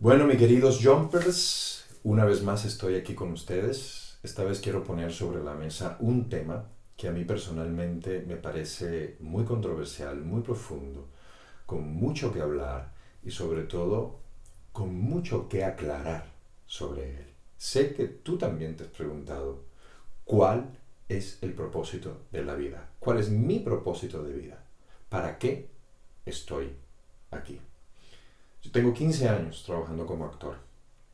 Bueno, mis queridos jumpers, una vez más estoy aquí con ustedes. Esta vez quiero poner sobre la mesa un tema que a mí personalmente me parece muy controversial, muy profundo, con mucho que hablar y sobre todo con mucho que aclarar sobre él. Sé que tú también te has preguntado cuál es el propósito de la vida, cuál es mi propósito de vida, para qué estoy aquí. Yo tengo 15 años trabajando como actor,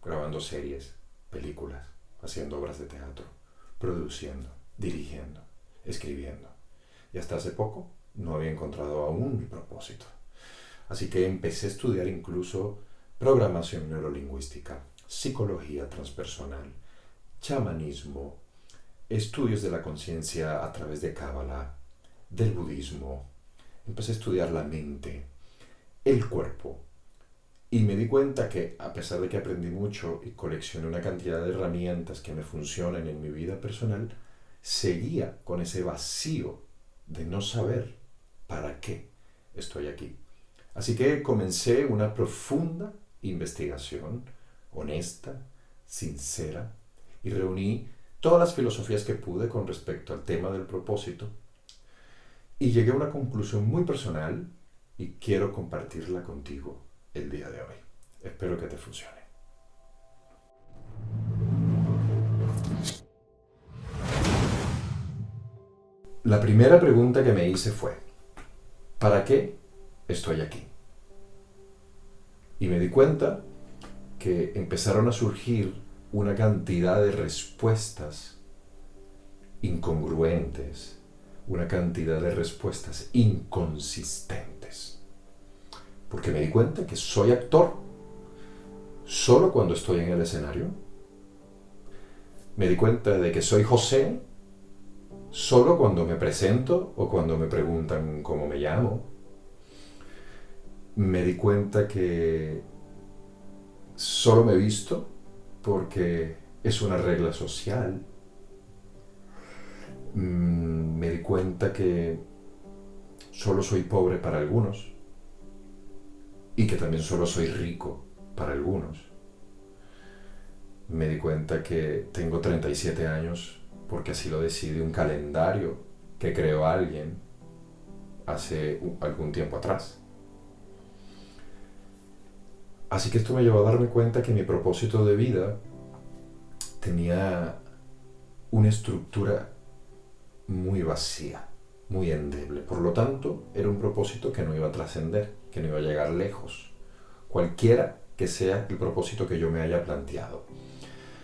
grabando series, películas, haciendo obras de teatro, produciendo, dirigiendo, escribiendo. Y hasta hace poco no había encontrado aún mi propósito. Así que empecé a estudiar incluso programación neurolingüística, psicología transpersonal, chamanismo, estudios de la conciencia a través de Cábala, del budismo. Empecé a estudiar la mente, el cuerpo. Y me di cuenta que, a pesar de que aprendí mucho y coleccioné una cantidad de herramientas que me funcionan en mi vida personal, seguía con ese vacío de no saber para qué estoy aquí. Así que comencé una profunda investigación, honesta, sincera, y reuní todas las filosofías que pude con respecto al tema del propósito, y llegué a una conclusión muy personal y quiero compartirla contigo el día de hoy. Espero que te funcione. La primera pregunta que me hice fue, ¿para qué estoy aquí? Y me di cuenta que empezaron a surgir una cantidad de respuestas incongruentes, una cantidad de respuestas inconsistentes. Porque me di cuenta que soy actor solo cuando estoy en el escenario. Me di cuenta de que soy José solo cuando me presento o cuando me preguntan cómo me llamo. Me di cuenta que solo me he visto porque es una regla social. Me di cuenta que solo soy pobre para algunos y que también solo soy rico para algunos. Me di cuenta que tengo 37 años porque así lo decide un calendario que creó alguien hace algún tiempo atrás. Así que esto me llevó a darme cuenta que mi propósito de vida tenía una estructura muy vacía, muy endeble. Por lo tanto, era un propósito que no iba a trascender, que no iba a llegar lejos, cualquiera que sea el propósito que yo me haya planteado.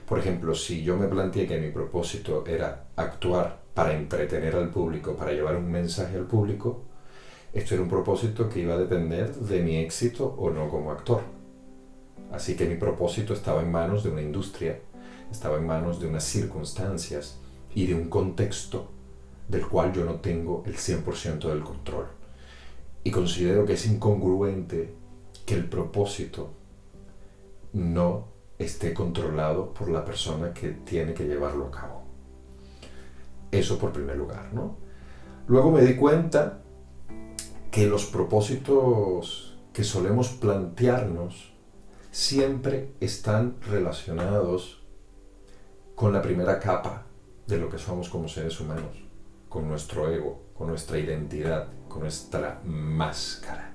Por ejemplo, si yo me planteé que mi propósito era actuar para entretener al público, para llevar un mensaje al público, esto era un propósito que iba a depender de mi éxito o no como actor. Así que mi propósito estaba en manos de una industria, estaba en manos de unas circunstancias y de un contexto del cual yo no tengo el 100% del control. Y considero que es incongruente que el propósito no esté controlado por la persona que tiene que llevarlo a cabo. Eso por primer lugar, ¿no? Luego me di cuenta que los propósitos que solemos plantearnos siempre están relacionados con la primera capa de lo que somos como seres humanos, con nuestro ego, con nuestra identidad, con nuestra máscara.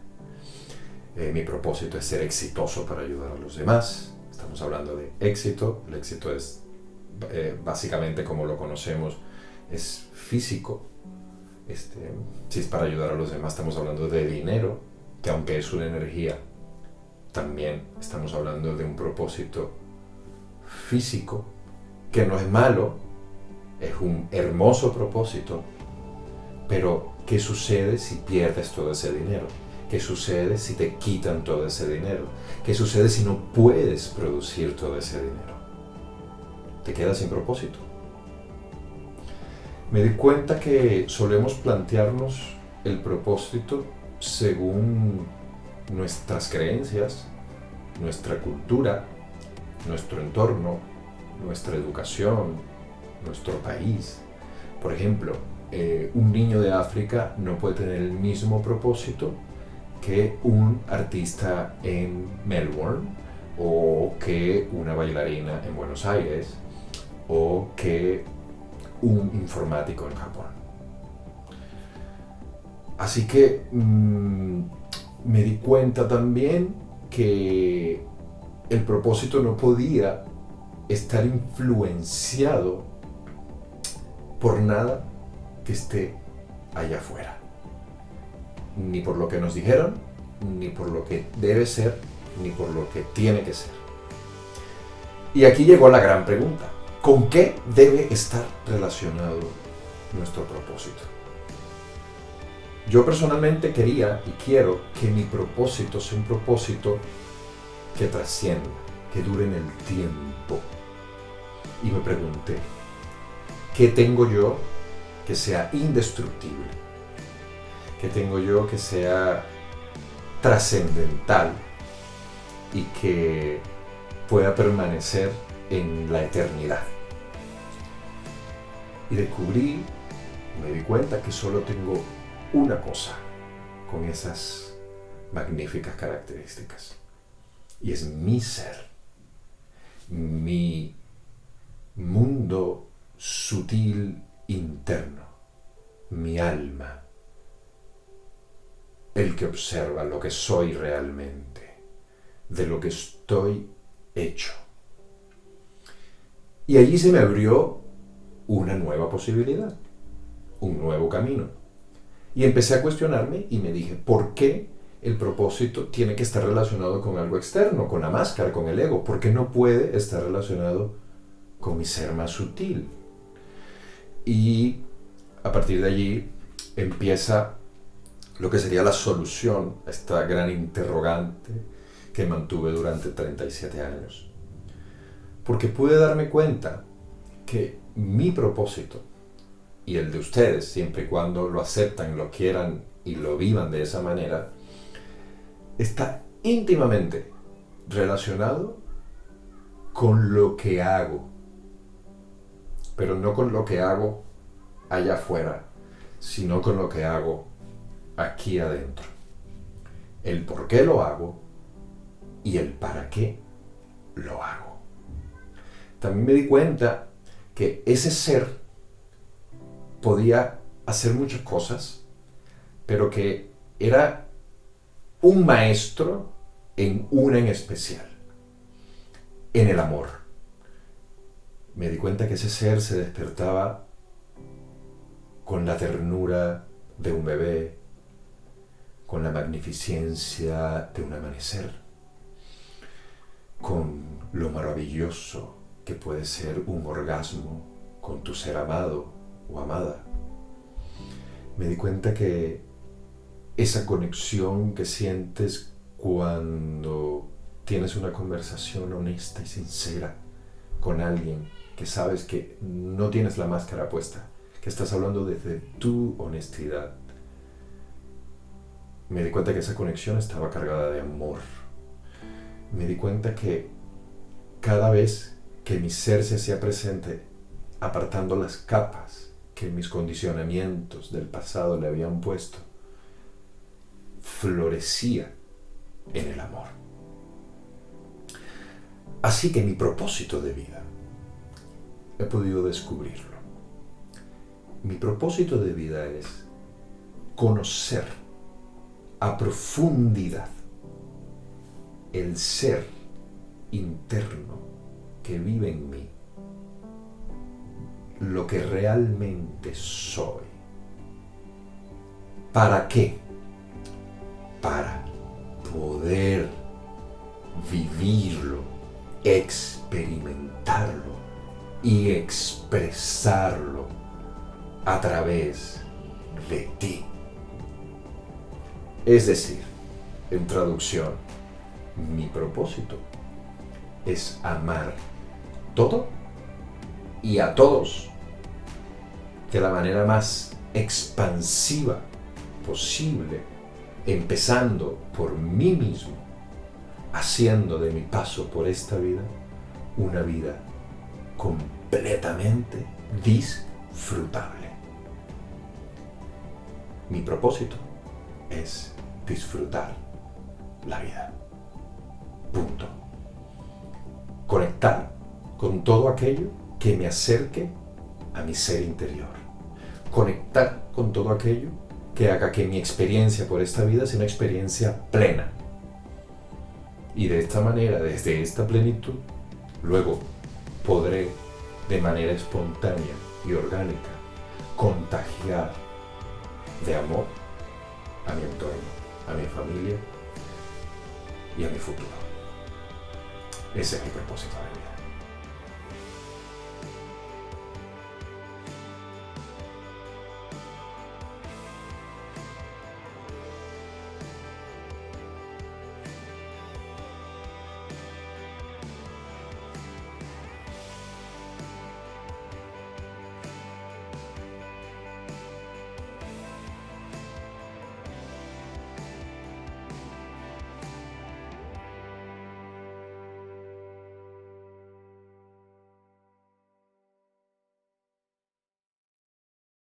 Mi propósito es ser exitoso para ayudar a los demás. Estamos hablando de éxito. El éxito es básicamente, como lo conocemos, es físico. Si es para ayudar a los demás, estamos hablando de dinero, que aunque es una energía, también estamos hablando de un propósito físico, que no es malo, es un hermoso propósito, pero ¿qué sucede si pierdes todo ese dinero? ¿Qué sucede si te quitan todo ese dinero? ¿Qué sucede si no puedes producir todo ese dinero? Te quedas sin propósito. Me di cuenta que solemos plantearnos el propósito según nuestras creencias, nuestra cultura, nuestro entorno, nuestra educación, nuestro país. Por ejemplo, un niño de África no puede tener el mismo propósito que un artista en Melbourne o que una bailarina en Buenos Aires, o que un informático en Japón. Así que me di cuenta también que el propósito no podía estar influenciado por nada que esté allá afuera. Ni por lo que nos dijeron, ni por lo que debe ser, ni por lo que tiene que ser. Y aquí llegó la gran pregunta. ¿Con qué debe estar relacionado nuestro propósito? Yo personalmente quería y quiero que mi propósito sea un propósito que trascienda, que dure en el tiempo. Y me pregunté, ¿qué tengo yo que sea indestructible? ¿Qué tengo yo que sea trascendental y que pueda permanecer en la eternidad? Y descubrí, me di cuenta que solo tengo una cosa con esas magníficas características. Y es mi ser, mi mundo sutil interno, mi alma, el que observa lo que soy realmente, de lo que estoy hecho. Y allí se me abrió una nueva posibilidad, un nuevo camino. Y empecé a cuestionarme y me dije, ¿por qué el propósito tiene que estar relacionado con algo externo, con la máscara, con el ego? ¿Por qué no puede estar relacionado con mi ser más sutil? Y a partir de allí empieza lo que sería la solución a esta gran interrogante que mantuve durante 37 años. Porque pude darme cuenta que mi propósito y el de ustedes, siempre y cuando lo aceptan, lo quieran y lo vivan de esa manera, está íntimamente relacionado con lo que hago, pero no con lo que hago allá afuera, sino con lo que hago aquí adentro. El por qué lo hago y el para qué lo hago. También me di cuenta que ese ser podía hacer muchas cosas, pero que era un maestro en una en especial, en el amor. Me di cuenta que ese ser se despertaba con la ternura de un bebé, con la magnificencia de un amanecer, con lo maravilloso que puede ser un orgasmo con tu ser amado o amada. Me di cuenta que esa conexión que sientes cuando tienes una conversación honesta y sincera con alguien que sabes que no tienes la máscara puesta, que estás hablando desde tu honestidad. Me di cuenta que esa conexión estaba cargada de amor. Me di cuenta que cada vez que mi ser se hacía presente, apartando las capas que mis condicionamientos del pasado le habían puesto, florecía en el amor. Así que mi propósito de vida, he podido descubrirlo. Mi propósito de vida es conocer a profundidad el ser interno que vive en mí, lo que realmente soy. ¿Para qué? Para poder vivirlo, experimentarlo y expresarlo a través de ti. Es decir, en traducción, mi propósito es amar todo y a todos de la manera más expansiva posible, empezando por mí mismo, haciendo de mi paso por esta vida una vida completamente disfrutable. Mi propósito es disfrutar la vida. Punto. conectar con todo aquello que me acerque a mi ser interior. Conectar con todo aquello que haga que mi experiencia por esta vida sea una experiencia plena. Y de esta manera, desde esta plenitud, luego podré de manera espontánea y orgánica contagiar de amor a mi entorno, a mi familia y a mi futuro. Ese es mi propósito de vida.